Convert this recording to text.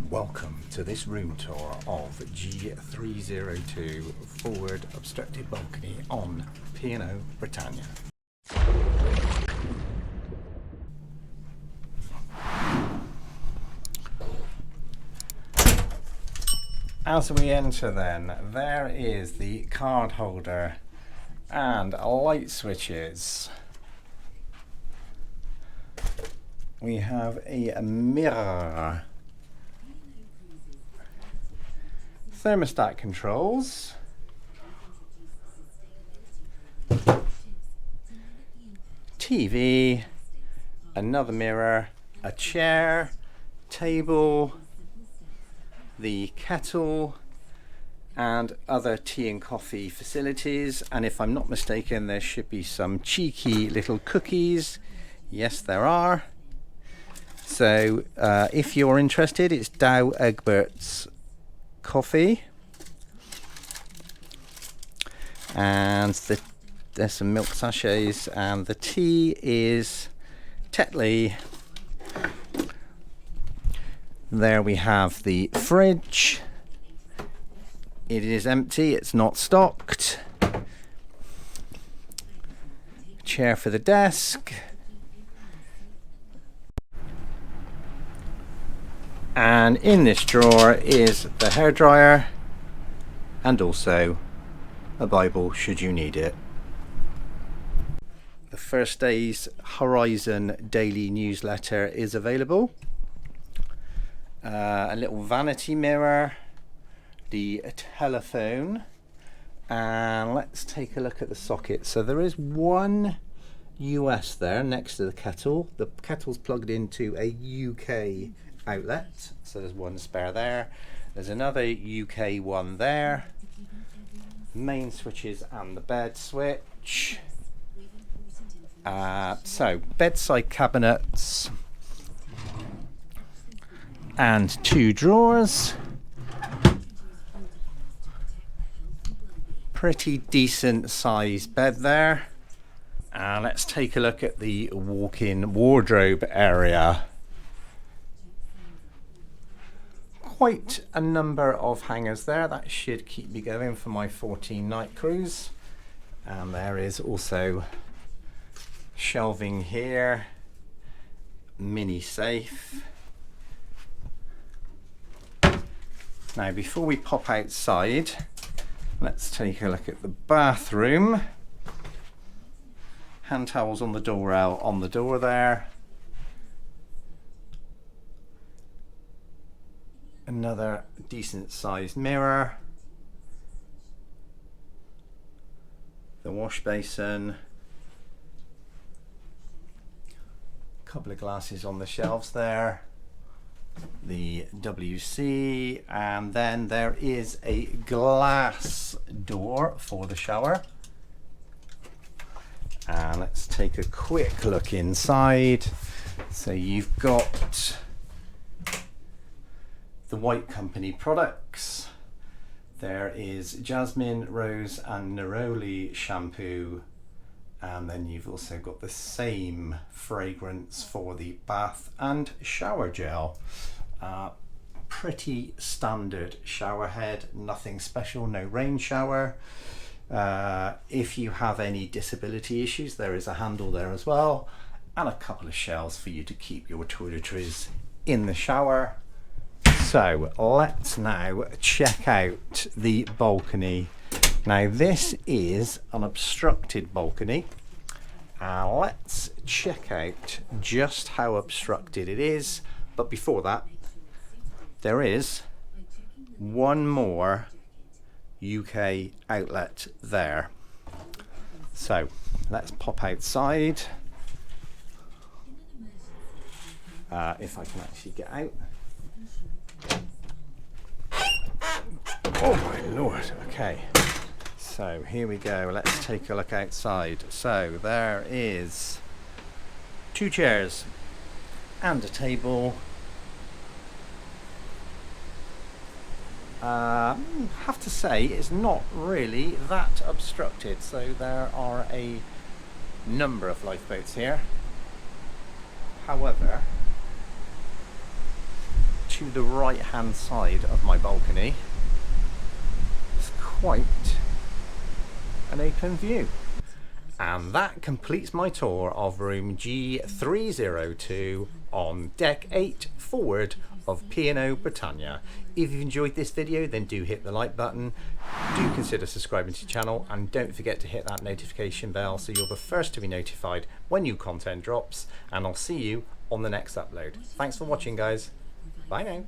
Welcome to this room tour of G302 forward obstructed balcony on P&O Britannia. As we enter then, there is the card holder and light switches. We have a mirror, thermostat controls, TV, another mirror, a chair, table, the kettle, and other tea and coffee facilities. And if I'm not mistaken, there should be some cheeky little cookies. Yes, there are. So if you're interested, it's Dow Egbert's coffee, and there's some milk sachets, and the tea is Tetley. There we have the fridge. It is empty, it's not stocked. Chair for the desk. And in this drawer is the hairdryer and also a Bible should you need it. The first day's Horizon daily newsletter is available. A little vanity mirror, the telephone, and let's take a look at the socket. So there is one US there next to the kettle. The kettle's plugged into a UK outlet, so there's one spare there. There's another UK one there. Main switches and the bed switch. So bedside cabinets and two drawers. Pretty decent sized bed there. Let's take a look at the walk-in wardrobe area. Quite a number of hangers there. That should keep me going for my 14-night cruise. And there is also shelving here, mini safe. Now before we pop outside, let's take a look at the bathroom. Hand towels on the door rail on the door there. Another decent sized mirror. The wash basin. A couple of glasses on the shelves there. The WC, and then there is a glass door for the shower. And let's take a quick look inside. So you've got the White Company products. There is jasmine, rose and neroli shampoo, and then you've also got the same fragrance for the bath and shower gel. Pretty standard shower head, nothing special, no rain shower. If you have any disability issues, there is a handle there as well, and a couple of shelves for you to keep your toiletries in the shower. So let's now check out the balcony. Now this is an obstructed balcony. Let's check out just how obstructed it is. But before that, there is one more UK outlet there. So let's pop outside. If I can actually get out. Oh my lord, okay. So here we go, let's take a look outside. So there is two chairs and a table. Have to say it's not really that obstructed. So there are a number of lifeboats here. However, to the right hand side of my balcony, it's quite an open view. And that completes my tour of room G302 on deck 8 forward of P&O Britannia. If you've enjoyed this video, then do hit the like button, do consider subscribing to the channel, and don't forget to hit that notification bell so you're the first to be notified when new content drops, and I'll see you on the next upload. Thanks for watching, guys. Bye now.